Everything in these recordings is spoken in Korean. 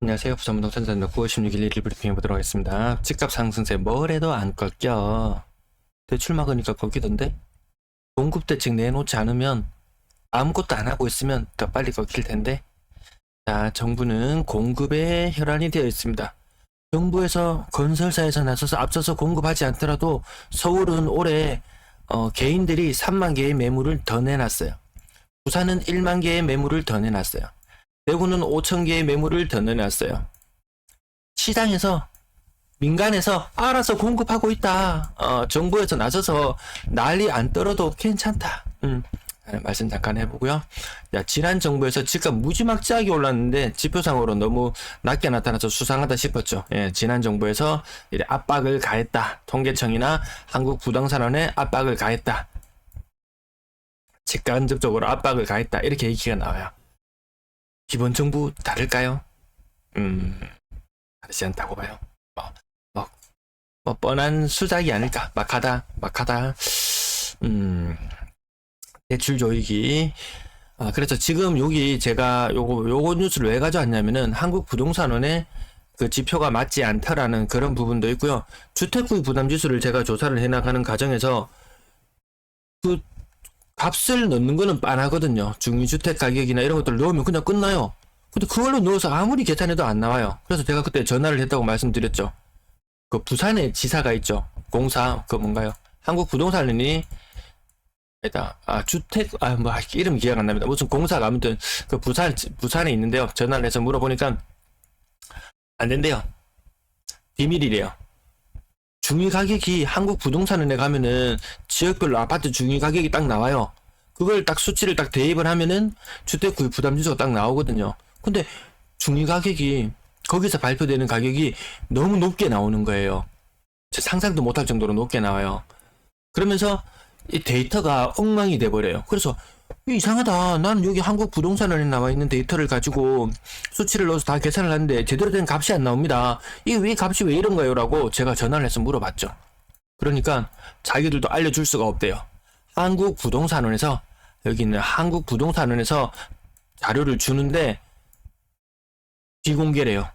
안녕하세요. 부산부동산 9월 16일 일일 브리핑 해보도록 하겠습니다. 집값 상승세 뭘 해도 안 꺾여. 대출 막으니까 꺾이던데? 공급 대책 내놓지 않으면 아무것도 안 하고 있으면 더 빨리 꺾일 텐데. 자, 정부는 공급에 혈안이 되어 있습니다. 정부에서 건설사에서 나서서 앞서서 공급하지 않더라도 서울은 올해 개인들이 3만 개의 매물을 더 내놨어요. 부산은 1만 개의 매물을 더 내놨어요. 대구는 5천 개의 매물을 더 내놨어요. 시장에서 민간에서 알아서 공급하고 있다. 정부에서 나서서 난리 안 떨어도 괜찮다. 말씀 잠깐 해보고요. 야, 지난 정부에서 집값 무지막지하게 올랐는데 지표상으로 너무 낮게 나타나서 수상하다 싶었죠. 예, 지난 정부에서 압박을 가했다. 통계청이나 한국부동산원에 압박을 가했다. 직간접적으로 압박을 가했다. 이렇게 얘기가 나와요. 이번 정부 다를까요? 다르지 않다고 봐요. 뻔한 수작이 아닐까. 막하다. 대출 조이기. 그래서 지금 여기 제가 요거 뉴스를 왜 가져왔냐면은 한국부동산원의 그 지표가 맞지 않다라는 그런 부분도 있고요. 주택구입 부담지수를 제가 조사를 해나가는 과정에서 그 값을 넣는 거는 빤하거든요. 중위주택 가격이나 이런 것들을 넣으면 그냥 끝나요. 근데 그걸로 넣어서 아무리 계산해도 안 나와요. 그래서 제가 그때 전화를 했다고 말씀드렸죠. 그 부산에 지사가 있죠. 공사, 뭔가요? 한국부동산원이, 이름 기억 안 납니다. 무슨 공사가 아무튼, 부산에 있는데요. 전화를 해서 물어보니까, 안 된대요. 비밀이래요. 중위 가격이 한국부동산원에 가면은 지역별로 아파트 중위 가격이 딱 나와요. 그걸 딱 수치를 딱 대입을 하면은 주택 구입 부담 지수가 딱 나오거든요. 근데 중위 가격이 거기서 발표되는 가격이 너무 높게 나오는 거예요. 상상도 못할 정도로 높게 나와요. 그러면서 이 데이터가 엉망이 돼버려요. 그래서 이상하다. 나는 여기 한국부동산원에 나와 있는 데이터를 가지고 수치를 넣어서 다 계산을 하는데 제대로 된 값이 안 나옵니다. 이게 값이 왜 이런 거예요? 라고 제가 전화를 해서 물어봤죠. 그러니까 자기들도 알려줄 수가 없대요. 한국부동산원에서, 여기 있는 한국부동산원에서 자료를 주는데 비공개래요.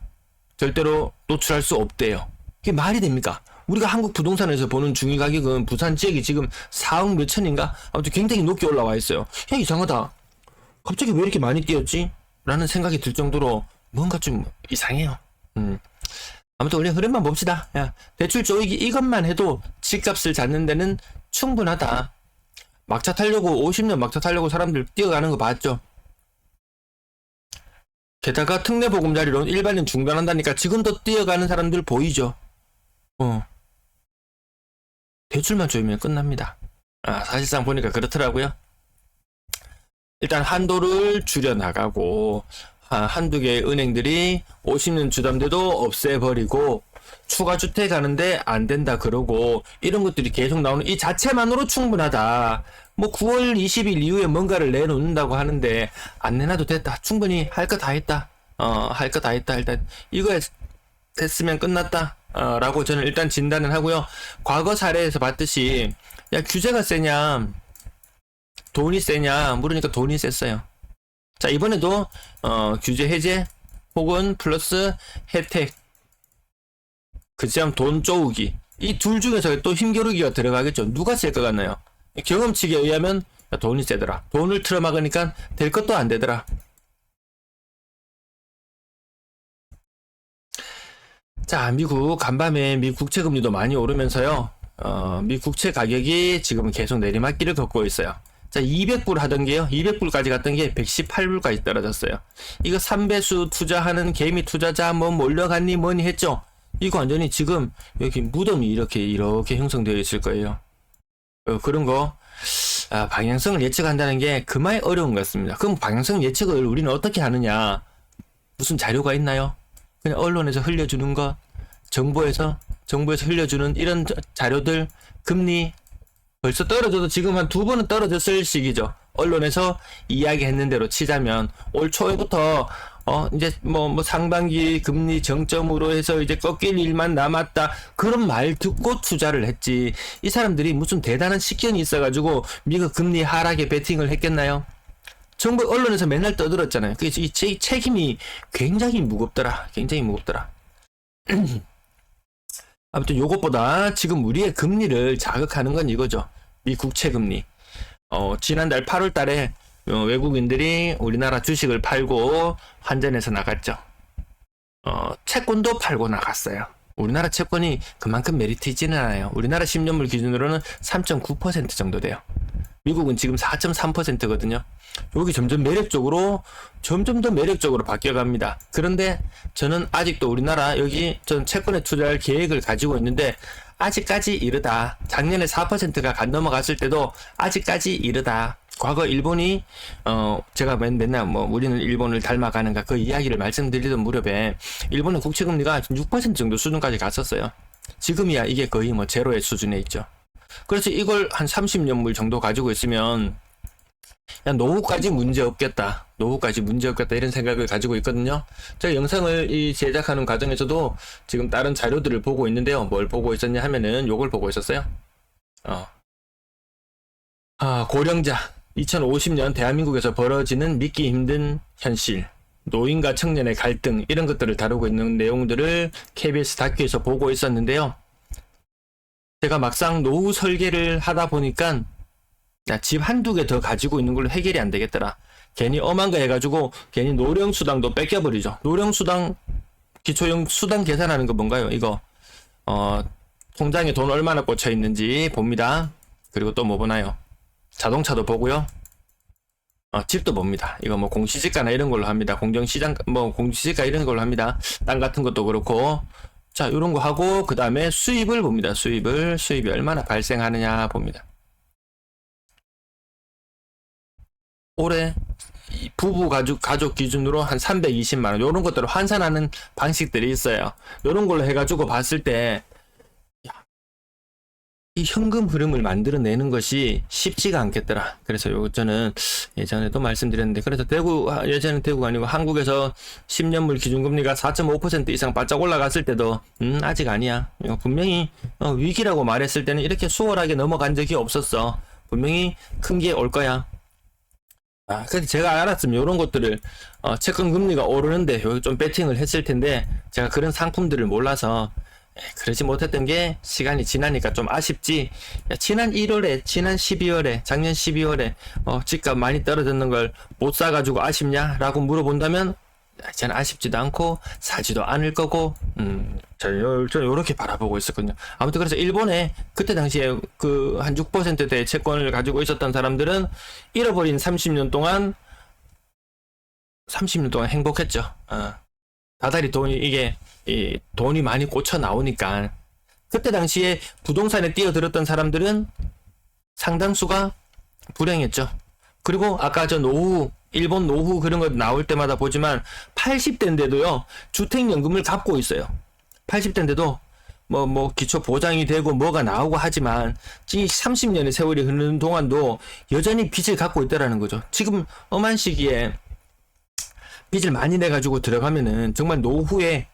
절대로 노출할 수 없대요. 이게 말이 됩니까? 우리가 한국부동산에서 보는 중위 가격은 부산 지역이 지금 4억 몇천인가? 아무튼 굉장히 높게 올라와 있어요. 야, 이상하다. 갑자기 왜 이렇게 많이 뛰었지? 라는 생각이 들 정도로 뭔가 좀 이상해요. 아무튼 우리 흐름만 봅시다. 야, 대출 조이기 이것만 해도 집값을 잡는 데는 충분하다. 막차 타려고 50년 막차 타려고 사람들 뛰어가는 거 봤죠? 게다가 특례보금자리로 일반인 중단한다니까 지금도 뛰어가는 사람들 보이죠? 대출만 조이면 끝납니다. 사실상 보니까 그렇더라고요. 일단 한도를 줄여나가고 한두 개의 은행들이 50년 주담대도 없애버리고 추가 주택 하는데 안 된다 그러고 이런 것들이 계속 나오는 이 자체만으로 충분하다. 뭐 9월 20일 이후에 뭔가를 내놓는다고 하는데 안 내놔도 됐다. 충분히 할 거 다 했다. 할 거 다 했다. 일단 이거에 됐으면 끝났다. 라고 저는 일단 진단을 하고요. 과거 사례에서 봤듯이 야, 규제가 세냐 돈이 세냐 물으니까 돈이 셌어요. 자, 이번에도 규제 해제 혹은 플러스 혜택, 그치만 돈 쪼우기, 이 둘 중에서 또 힘겨루기가 들어가겠죠. 누가 셀 것 같나요? 경험치에 의하면 야, 돈이 세더라. 돈을 틀어막으니까 될 것도 안 되더라. 자, 미국 간밤에 미 국채 금리도 많이 오르면서요. 미 국채 가격이 지금 계속 내리막길을 걷고 있어요. 자, 200불 하던 게요. 200불까지 갔던 게 118불까지 떨어졌어요. 이거 3배수 투자하는 개미 투자자 뭐 몰려갔니 뭐니 했죠. 이거 완전히 지금 여기 무덤이 이렇게 형성되어 있을 거예요. 그런 거 방향성을 예측한다는 게 그만 어려운 것 같습니다. 그럼 방향성 예측을 우리는 어떻게 하느냐? 무슨 자료가 있나요? 그냥 언론에서 흘려주는 것, 정부에서 흘려주는 이런 자료들, 금리 벌써 떨어져도 지금 한 2번은 떨어졌을 시기죠. 언론에서 이야기했는 대로 치자면 올 초에부터 이제 뭐 상반기 금리 정점으로 해서 이제 꺾일 일만 남았다, 그런 말 듣고 투자를 했지. 이 사람들이 무슨 대단한 식견이 있어가지고 미국 금리 하락에 베팅을 했겠나요? 정부 언론에서 맨날 떠들었잖아요. 그래서 이 책임이 굉장히 무겁더라. 굉장히 무겁더라. 아무튼 요것보다 지금 우리의 금리를 자극하는 건 이거죠. 미 국채 금리. 지난달 8월 달에 외국인들이 우리나라 주식을 팔고 환전해서 나갔죠. 채권도 팔고 나갔어요. 우리나라 채권이 그만큼 메리트 있지는 않아요. 우리나라 10년물 기준으로는 3.9% 정도 돼요. 미국은 지금 4.3%거든요. 여기 점점 더 매력적으로 바뀌어갑니다. 그런데 저는 아직도 우리나라 전 채권에 투자할 계획을 가지고 있는데 아직까지 이르다. 작년에 4%가 넘어갔을 때도 아직까지 이르다. 과거 일본이 제가 맨날 우리는 일본을 닮아가는가 그 이야기를 말씀드리던 무렵에 일본의 국채금리가 6% 정도 수준까지 갔었어요. 지금이야 이게 거의 제로의 수준에 있죠. 그래서 이걸 한 30년물 정도 가지고 있으면 야, 노후까지 문제 없겠다 이런 생각을 가지고 있거든요. 제가 영상을 제작하는 과정에서도 지금 다른 자료들을 보고 있는데요. 뭘 보고 있었냐 하면은 요걸 보고 있었어요. 고령자 2050년 대한민국에서 벌어지는 믿기 힘든 현실, 노인과 청년의 갈등 이런 것들을 다루고 있는 내용들을 KBS 다큐에서 보고 있었는데요. 제가 막상 노후 설계를 하다 보니까 집 한두 개 더 가지고 있는 걸로 해결이 안 되겠더라. 괜히 엄한 거 해가지고 괜히 노령수당도 뺏겨버리죠. 노령수당 기초용 수당 계산하는 거 뭔가요? 이거 통장에 돈 얼마나 꽂혀 있는지 봅니다. 그리고 또 뭐 보나요? 자동차도 보고요. 집도 봅니다. 이거 공시지가나 이런 걸로 합니다. 공정시장 공시지가 이런 걸로 합니다. 땅 같은 것도 그렇고. 자, 요런 거 하고 그 다음에 수입을 봅니다. 수입이 얼마나 발생하느냐 봅니다. 올해 부부 가족 기준으로 한 320만원 요런 것들을 환산하는 방식들이 있어요. 요런 걸로 해가지고 봤을 때 이 현금 흐름을 만들어내는 것이 쉽지가 않겠더라. 그래서 저는 예전에도 말씀드렸는데, 그래서 예전에 대구가 아니고 한국에서 10년물 기준금리가 4.5% 이상 바짝 올라갔을 때도 아직 아니야. 분명히 위기라고 말했을 때는 이렇게 수월하게 넘어간 적이 없었어. 분명히 큰 게 올 거야. 그래서 제가 알았으면 이런 것들을 채권 금리가 오르는데 여기 좀 배팅을 했을 텐데 제가 그런 상품들을 몰라서 그러지 못했던 게 시간이 지나니까 좀 아쉽지. 지난 1월에, 지난 12월에, 작년 12월에 집값 많이 떨어졌는 걸 못 사가지고 아쉽냐? 라고 물어본다면 저는 아쉽지도 않고 사지도 않을 거고 저는 요렇게 바라보고 있었거든요. 아무튼 그래서 일본에 그때 당시에 그 한 6%대 채권을 가지고 있었던 사람들은 잃어버린 30년 동안 행복했죠. 다달이 돈이 많이 꽂혀 나오니까. 그때 당시에 부동산에 뛰어들었던 사람들은 상당수가 불행했죠. 그리고 아까 일본 노후 그런 거 나올 때마다 보지만 80대인데도요 주택연금을 갚고 있어요. 80대인데도 기초 보장이 되고 뭐가 나오고 하지만 이 30년의 세월이 흐르는 동안도 여전히 빚을 갖고 있다라는 거죠. 지금 엄한 시기에 빚을 많이 내가지고 들어가면은 정말 노후에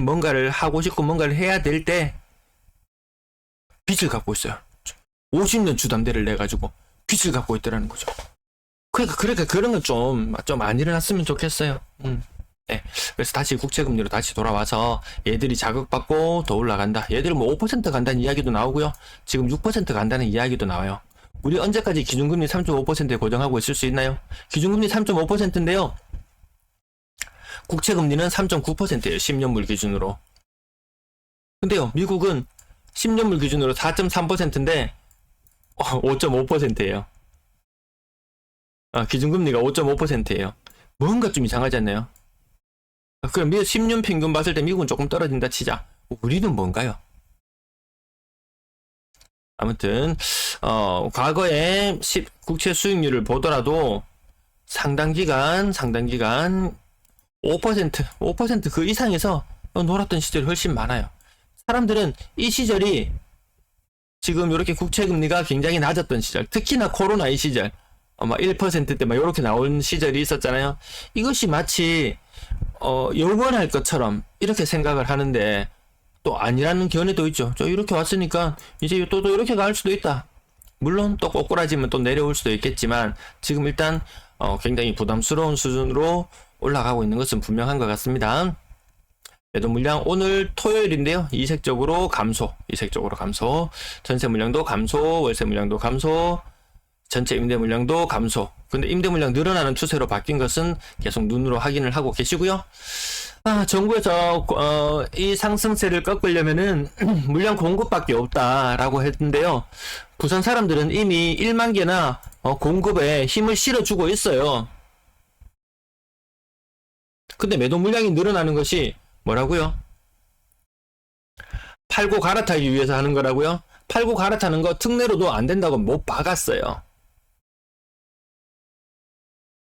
뭔가를 하고 싶고 뭔가를 해야 될 때 빚을 갖고 있어요. 50년 주담대를 내가지고 빚을 갖고 있더라는 거죠. 그러니까 그런 건 좀 안 일어났으면 좋겠어요. 네. 그래서 다시 국채금리로 다시 돌아와서 얘들이 자극받고 더 올라간다. 얘들은 5% 간다는 이야기도 나오고요. 지금 6% 간다는 이야기도 나와요. 우리 언제까지 기준금리 3.5%에 고정하고 있을 수 있나요? 기준금리 3.5%인데요. 국채금리는 3.9%예요. 10년물 기준으로. 근데요, 미국은 10년물 기준으로 4.3%인데 5.5%예요. 기준금리가 5.5%예요. 뭔가 좀 이상하지 않나요? 그럼 10년 평균 봤을 때 미국은 조금 떨어진다 치자. 우리는 뭔가요? 아무튼 과거에 국채 수익률을 보더라도 상당 기간 5% 그 이상에서 놀았던 시절이 훨씬 많아요. 사람들은 이 시절이 지금 이렇게 국채금리가 굉장히 낮았던 시절, 특히나 코로나 이 시절, 1%대 이렇게 나온 시절이 있었잖아요. 이것이 마치 영원할 것처럼 이렇게 생각을 하는데 또 아니라는 견해도 있죠. 저 이렇게 왔으니까 이제 또 이렇게 갈 수도 있다. 물론 또 꼬꾸라지면 또 내려올 수도 있겠지만 지금 일단 굉장히 부담스러운 수준으로 올라가고 있는 것은 분명한 것 같습니다. 매도 물량 오늘 토요일인데요. 이색적으로 감소, 전세 물량도 감소, 월세 물량도 감소, 전체 임대 물량도 감소. 근데 임대 물량 늘어나는 추세로 바뀐 것은 계속 눈으로 확인을 하고 계시고요. 정부에서 이 상승세를 꺾으려면은 물량 공급밖에 없다라고 했는데요. 부산 사람들은 이미 1만 개나 공급에 힘을 실어주고 있어요. 근데 매도 물량이 늘어나는 것이 뭐라고요? 팔고 갈아타기 위해서 하는 거라고요? 팔고 갈아타는 거 특례로도 안 된다고 못 박았어요.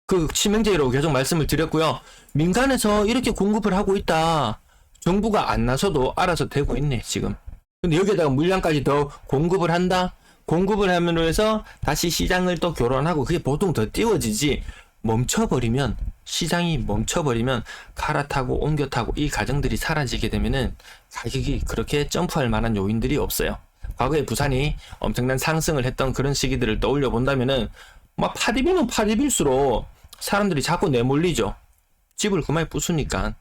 그 치명제로 계속 말씀을 드렸고요. 민간에서 이렇게 공급을 하고 있다. 정부가 안 나서도 알아서 되고 있네 지금. 근데 여기에다가 물량까지 더 공급을 한다. 공급을 함으로 해서 다시 시장을 또 교란하고 그게 보통 더 띄워지지. 멈춰버리면, 시장이 멈춰버리면 갈아타고 옮겨 타고 이 과정들이 사라지게 되면은 가격이 그렇게 점프할 만한 요인들이 없어요. 과거에 부산이 엄청난 상승을 했던 그런 시기들을 떠올려 본다면은 막 파디비는 파디빌수록 사람들이 자꾸 내몰리죠. 집을 그만에 부수니까.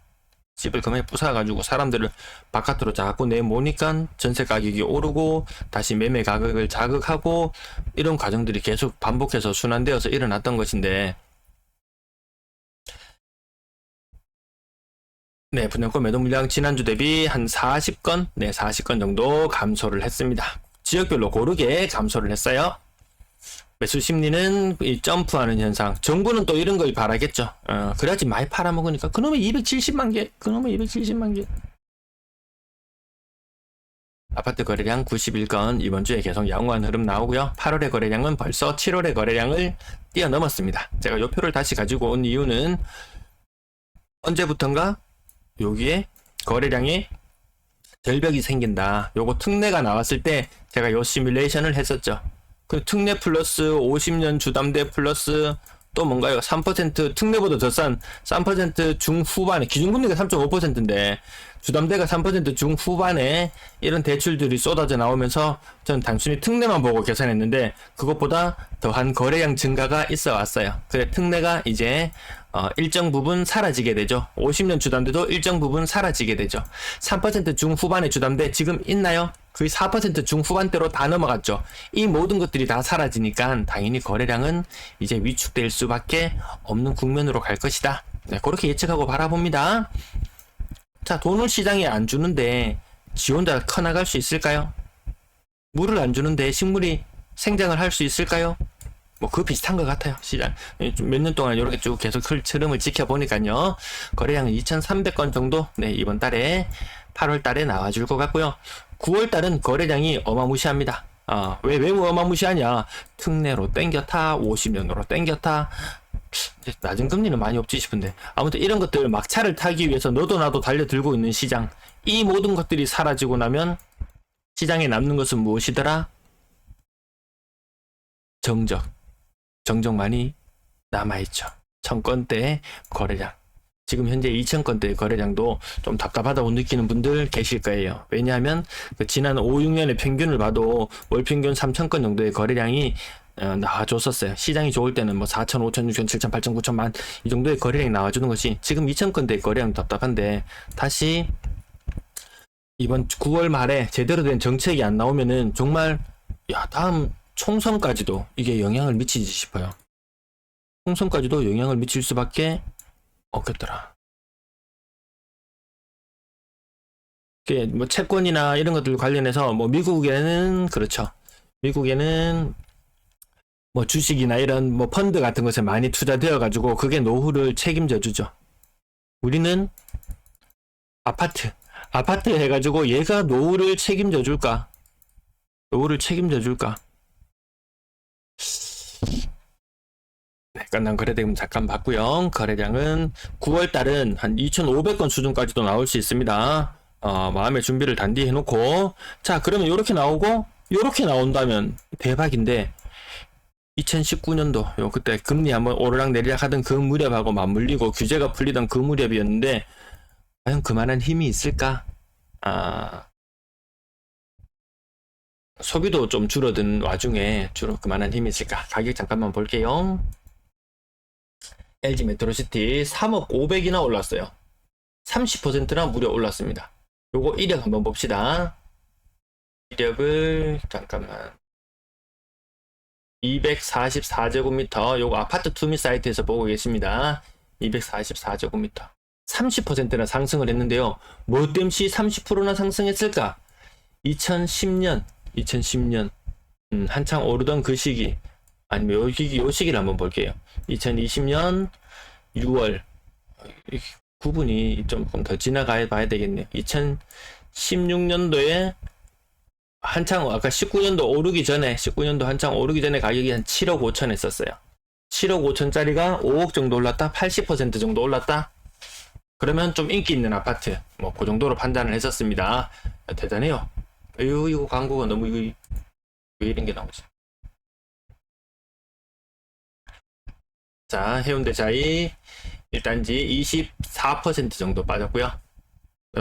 집을 그만에 부숴가지고 사람들을 바깥으로 자꾸 내모니까 전세 가격이 오르고 다시 매매 가격을 자극하고 이런 과정들이 계속 반복해서 순환되어서 일어났던 것인데, 네, 분양권 매도 물량 지난주 대비 한 40건, 40건 정도 감소를 했습니다. 지역별로 고르게 감소를 했어요. 매수 심리는 이 점프하는 현상. 정부는 또 이런 걸 바라겠죠. 그래야지 많이 팔아먹으니까. 그놈의 270만 개, 그놈의 270만 개. 아파트 거래량 91건, 이번 주에 계속 양호한 흐름 나오고요. 8월의 거래량은 벌써 7월의 거래량을 뛰어넘었습니다. 제가 요 표를 다시 가지고 온 이유는 언제부턴가 여기에 거래량에 절벽이 생긴다. 요거 특례가 나왔을 때 제가 요 시뮬레이션을 했었죠. 그 특례 플러스 50년 주담대 플러스 또 뭔가요? 3% 특례보다 더 싼 3% 중후반에, 기준금리가 3.5%인데 주담대가 3% 중후반에 이런 대출들이 쏟아져 나오면서 저는 단순히 특례만 보고 계산했는데 그것보다 더한 거래량 증가가 있어 왔어요. 그래 특례가 이제 일정 부분 사라지게 되죠. 50년 주담대도 일정 부분 사라지게 되죠. 3% 중후반의 주담대 지금 있나요? 거의 4% 중후반대로 다 넘어갔죠. 이 모든 것들이 다 사라지니까 당연히 거래량은 이제 위축될 수밖에 없는 국면으로 갈 것이다. 네, 그렇게 예측하고 바라봅니다. 자, 돈을 시장에 안 주는데 지 혼자 커나갈 수 있을까요? 물을 안 주는데 식물이 생장을 할 수 있을까요? 뭐 그거 비슷한 것 같아요. 시장 몇 년 동안 이렇게 쭉 계속 흐름을 지켜보니까요. 거래량은 2,300건 정도 이번 달에 8월 달에 나와줄 것 같고요. 9월 달은 거래량이 어마무시합니다. 왜 어마무시하냐? 특례로 땡겨타, 50년으로 땡겨타. 낮은 금리는 많이 없지 싶은데 아무튼 이런 것들 막차를 타기 위해서 너도 나도 달려들고 있는 시장, 이 모든 것들이 사라지고 나면 시장에 남는 것은 무엇이더라? 정적만이 남아있죠. 1000건대 거래량, 지금 현재 2000건대 거래량도 좀 답답하다고 느끼는 분들 계실 거예요. 왜냐하면 그 지난 5, 6년의 평균을 봐도 월 평균 3000건 정도의 거래량이 나와줬었어요. 시장이 좋을 때는 뭐 4천, 5천, 6천, 7천, 8천, 9천만 이 정도의 거래량이 나와주는 것이 지금 2,000건대 거래량 답답한데, 다시 이번 9월 말에 제대로 된 정책이 안 나오면은 정말 다음 총선까지도 이게 영향을 미치지 싶어요. 총선까지도 영향을 미칠 수밖에 없겠더라. 이게 뭐 채권이나 이런 것들 관련해서 뭐 미국에는 그렇죠. 미국에는 뭐 주식이나 이런 뭐 펀드 같은 것에 많이 투자되어 가지고 그게 노후를 책임져 주죠. 우리는 아파트 해가지고 얘가 노후를 책임져 줄까? 네, 끝난 거래대금 잠깐 봤고요. 거래량은 9월 달은 한 2,500건 수준까지도 나올 수 있습니다. 마음의 준비를 단디 해놓고, 자, 그러면 이렇게 나오고 이렇게 나온다면 대박인데, 2019년도 그때 금리 한번 오르락 내리락 하던 그 무렵하고 맞물리고 규제가 풀리던 그 무렵이었는데 과연 그만한 힘이 있을까? 소비도 좀 줄어든 와중에 주로 그만한 힘이 있을까? 가격 잠깐만 볼게요. LG 메트로시티 3억 500이나 올랐어요. 30%나 무려 올랐습니다. 요거 이력 한번 봅시다. 이력을 잠깐만 244제곱미터 요거 아파트 투미 사이트에서 보고 계십니다. 244제곱미터 30%나 상승을 했는데요. 뭐 때문에 30%나 상승했을까? 2010년 한창 오르던 그 시기, 아니면 요 시기를 한번 볼게요. 2020년 6월 구분이 조금 더 지나가야 봐야 되겠네요. 2016년도에 한창 아까 19년도 오르기 전에 19년도 한창 오르기 전에 가격이 한 7억 5천 했었어요. 7억 5천짜리가 5억 정도 올랐다, 80% 정도 올랐다. 그러면 좀 인기 있는 아파트, 뭐 그 정도로 판단을 했었습니다. 대단해요. 이거 광고가 너무 왜 이런 게 나오지? 자, 해운대자이 1단지 24% 정도 빠졌고요.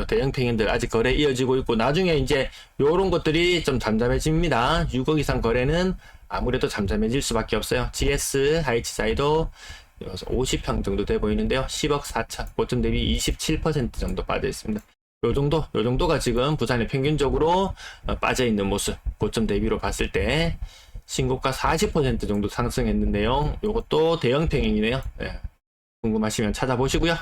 대형 평형들 아직 거래 이어지고 있고, 나중에 이제 요런 것들이 좀 잠잠해집니다. 6억 이상 거래는 아무래도 잠잠해질 수밖에 없어요. GS 하이치자이도 50평 정도 돼 보이는데요. 10억 4천, 고점 대비 27% 정도 빠져 있습니다. 요 정도가 지금 부산의 평균적으로 빠져 있는 모습. 고점 대비로 봤을 때 신고가 40% 정도 상승했는데요. 요것도 대형 평형이네요. 네. 궁금하시면 찾아보시고요.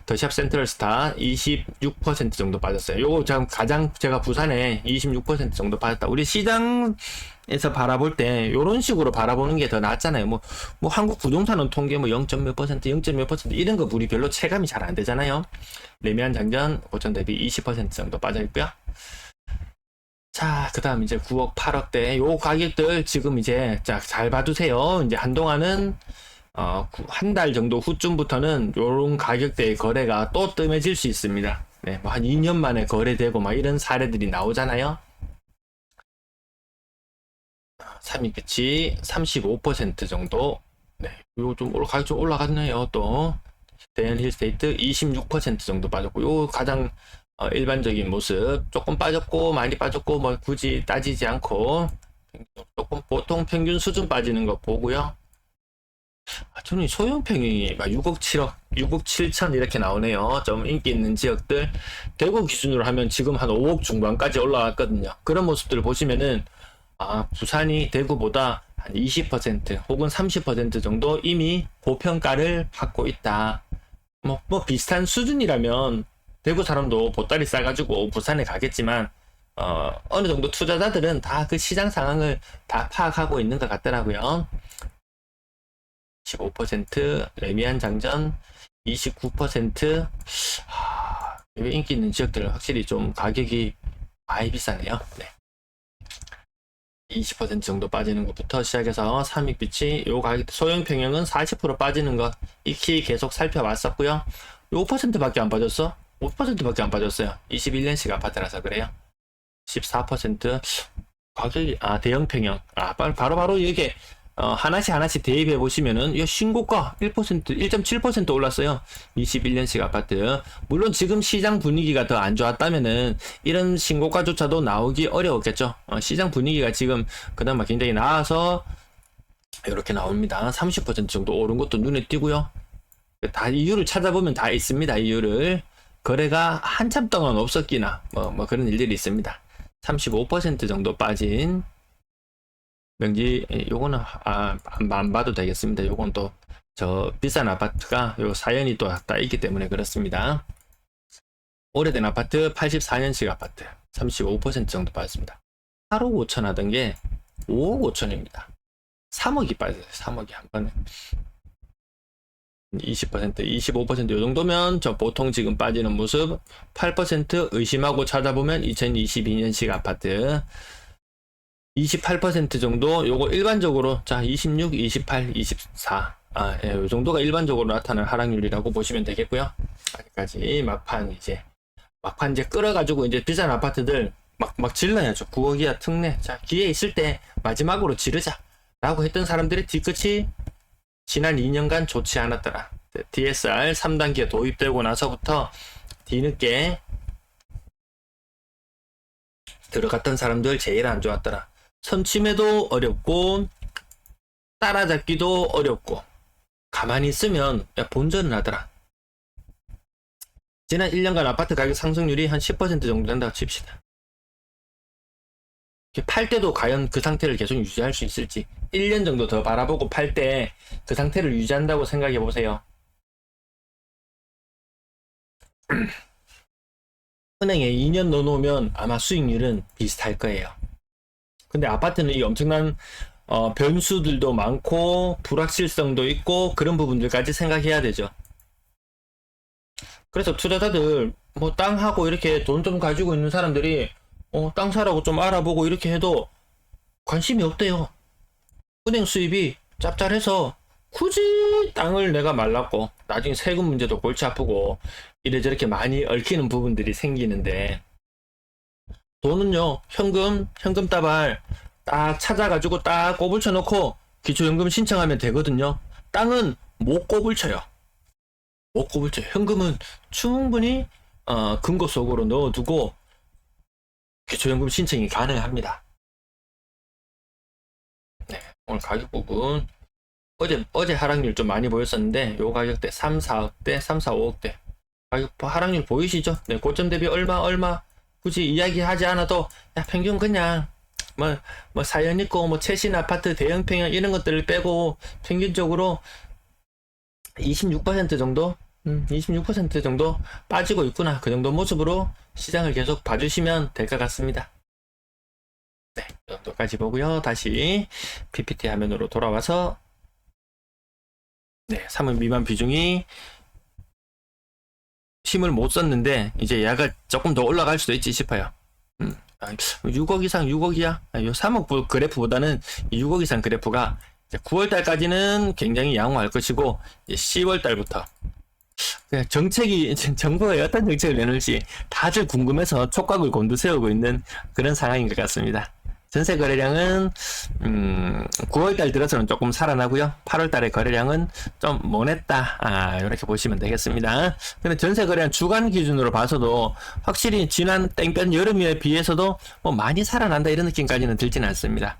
더샵 센트럴스타 26% 정도 빠졌어요. 요거 가장 제가 부산에 26% 정도 빠졌다. 우리 시장에서 바라볼 때 요런 식으로 바라보는 게 더 낫잖아요. 뭐 한국 부동산은 통계 뭐 0. 몇 퍼센트, 0. 몇 퍼센트 이런 거 우리 별로 체감이 잘 안 되잖아요. 레미안 장전 고점 대비 20% 정도 빠져 있고요. 자, 그 다음 이제 9억, 8억대 요 가격들 지금 이제 잘 봐두세요. 이제 한동안은 한 달 정도 후쯤부터는 요런 가격대의 거래가 또 뜸해질 수 있습니다. 네, 뭐 한 2년 만에 거래되고 막 이런 사례들이 나오잖아요. 삼익빛이 35% 정도. 네, 요 좀 가격 좀 올라갔네요. 또 대현 힐스테이트 26% 정도 빠졌고, 요 가장 일반적인 모습. 조금 빠졌고 많이 빠졌고 뭐 굳이 따지지 않고 조금 보통 평균 수준 빠지는 거 보고요. 저는 소형 평형이 6억 7억, 6억 7천 이렇게 나오네요. 좀 인기 있는 지역들. 대구 기준으로 하면 지금 한 5억 중반까지 올라왔거든요. 그런 모습들을 보시면은 부산이 대구보다 한 20% 혹은 30% 정도 이미 고평가를 받고 있다. 뭐 비슷한 수준이라면 대구 사람도 보따리 싸가지고 부산에 가겠지만 어느 정도 투자자들은 다 그 시장 상황을 다 파악하고 있는 것 같더라고요. 15%, 레미안 장전 29%. 인기 있는 지역들은 확실히 좀 가격이 많이 비싸네요. 네. 20% 정도 빠지는 것부터 시작해서 삼익빛이 요 가격, 소형 평형은 40% 빠지는 거 익히 계속 살펴봤었고요. 요 5%밖에 안 빠졌어? 5%밖에 안 빠졌어요. 21년식 아파트라서 그래요. 14% 가격이 대형 평형 바로 이게 하나씩 대입해 보시면은 이 신고가 1%, 1.7% 올랐어요. 21년식 아파트. 물론 지금 시장 분위기가 더 안 좋았다면은 이런 신고가조차도 나오기 어려웠겠죠. 시장 분위기가 지금 그나마 굉장히 나아서 이렇게 나옵니다. 30% 정도 오른 것도 눈에 띄고요. 다 이유를 찾아보면 다 있습니다. 이유를. 거래가 한참 동안 없었기나 뭐 그런 일들이 있습니다. 35% 정도 빠진 명지, 요거는 안 봐도 되겠습니다. 요건 또 저 비싼 아파트가 요 사연이 또 다 있기 때문에 그렇습니다. 오래된 아파트 84년식 아파트 35% 정도 빠졌습니다. 8억 5천 하던 게 5억 5천입니다. 3억이 빠졌어요. 3억이 한 번에. 20%, 25%요 정도면 저 보통 지금 빠지는 모습. 8% 의심하고 찾아보면 2022년식 아파트 28% 정도. 요거 일반적으로 26, 28, 24 요 정도가 일반적으로 나타나는 하락률이라고 보시면 되겠고요. 아직까지 막판 이제 끌어가지고 이제 비싼 아파트들 막 질러야죠. 9억이야 특례. 기회 있을 때 마지막으로 지르자 라고 했던 사람들의 뒤끝이 지난 2년간 좋지 않았더라. DSR 3단계 도입되고 나서부터 뒤늦게 들어갔던 사람들 제일 안 좋았더라. 선침해도 어렵고 따라잡기도 어렵고 가만히 있으면 야, 본전은 하더라. 지난 1년간 아파트 가격 상승률이 한 10% 정도 된다고 칩시다. 팔 때도 과연 그 상태를 계속 유지할 수 있을지 1년 정도 더 바라보고 팔 때 그 상태를 유지한다고 생각해 보세요. 은행에 2년 넣어놓으면 아마 수익률은 비슷할 거예요. 근데 아파트는 이 엄청난 변수들도 많고 불확실성도 있고 그런 부분들까지 생각해야 되죠. 그래서 투자자들 뭐 땅하고 이렇게 돈 좀 가지고 있는 사람들이 땅 사라고 좀 알아보고 이렇게 해도 관심이 없대요. 은행 수입이 짭짤해서 굳이 땅을 내가 말랐고 나중에 세금 문제도 골치 아프고 이래저렇게 많이 얽히는 부분들이 생기는데 돈은요 현금 따발 딱 찾아가지고 딱 꼬불쳐 놓고 기초연금 신청하면 되거든요. 땅은 못 꼬불쳐요. 못 꼬불쳐요. 현금은 충분히 금고 속으로 넣어두고 기초연금 신청이 가능합니다. 네, 오늘 가격 부분 어제 하락률 좀 많이 보였었는데 요 가격대 3, 4억대, 3, 4, 5억대 가격 하락률 보이시죠? 네, 고점 대비 얼마 굳이 이야기하지 않아도 야, 평균 그냥 뭐 사연 있고 뭐 최신 아파트 대형 평형 이런 것들을 빼고 평균적으로 26% 정도 26% 정도 빠지고 있구나. 그 정도 모습으로 시장을 계속 봐주시면 될 것 같습니다. 네, 이 정도까지 보고요. 다시 PPT 화면으로 돌아와서 네, 3월 미만 비중이 힘을 못 썼는데 이제 얘가 조금 더 올라갈 수도 있지 싶어요. 6억 이상 6억이야. 요 3억 그래프보다는 6억 이상 그래프가 9월 달까지는 굉장히 양호할 것이고 10월 달부터 정부가 어떤 정책을 내놓을지 다들 궁금해서 촉각을 곤두세우고 있는 그런 상황인 것 같습니다. 전세 거래량은 9월달 들어서는 조금 살아나고요. 8월달의 거래량은 좀 못했다. 이렇게 보시면 되겠습니다. 근데 전세 거래량 주간 기준으로 봐서도 확실히 지난 땡볕 여름에 비해서도 뭐 많이 살아난다 이런 느낌까지는 들지는 않습니다.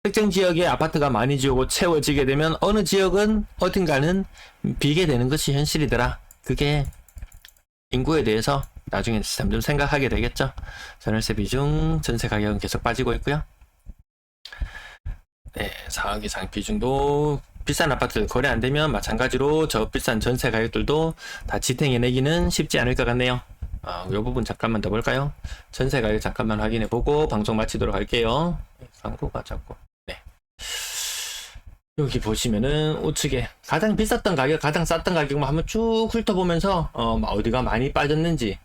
특정 지역에 아파트가 많이 지어고 채워지게 되면 어느 지역은 어딘가는 비게 되는 것이 현실이더라. 그게 인구에 대해서 나중에 점점 생각하게 되겠죠. 전월세 비중, 전세 가격은 계속 빠지고 있고요. 네, 4억 이상 비중도 비싼 아파트 거래 안 되면 마찬가지로 저 비싼 전세 가격들도 다 지탱해내기는 쉽지 않을 것 같네요. 이 부분 잠깐만 더 볼까요? 전세 가격 잠깐만 확인해 보고 방송 마치도록 할게요. 광고가 자꾸. 네. 여기 보시면은 우측에 가장 비쌌던 가격, 가장 쌌던 가격만 한번 쭉 훑어보면서 어디가 많이 빠졌는지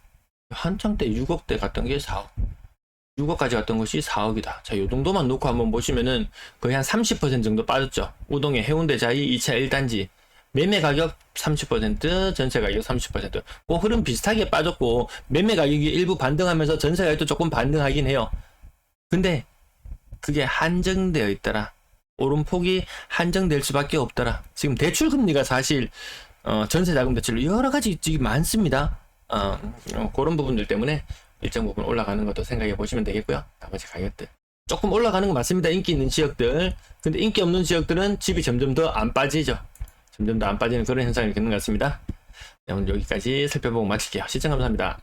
한창 때 6억대 갔던 게 4억. 6억까지 갔던 것이 4억이다. 자, 요 정도만 놓고 한번 보시면은 거의 한 30% 정도 빠졌죠. 우동의 해운대 자이 2차 1단지 매매 가격 30%, 전세 가격 30%. 그 흐름 비슷하게 빠졌고 매매 가격이 일부 반등하면서 전세 가격도 조금 반등하긴 해요. 근데 그게 한정되어 있더라. 오름폭이 한정될 수밖에 없더라. 지금 대출 금리가 사실 전세 자금 대출로 여러 가지 지금 많습니다. 그런 부분들 때문에 일정 부분 올라가는 것도 생각해 보시면 되겠고요. 나머지 가격들 조금 올라가는 건 맞습니다. 인기 있는 지역들. 근데 인기 없는 지역들은 집이 점점 더 안 빠지죠. 점점 더 안 빠지는 그런 현상을 겪는 것 같습니다. 네, 오늘 여기까지 살펴보고 마칠게요. 시청 감사합니다.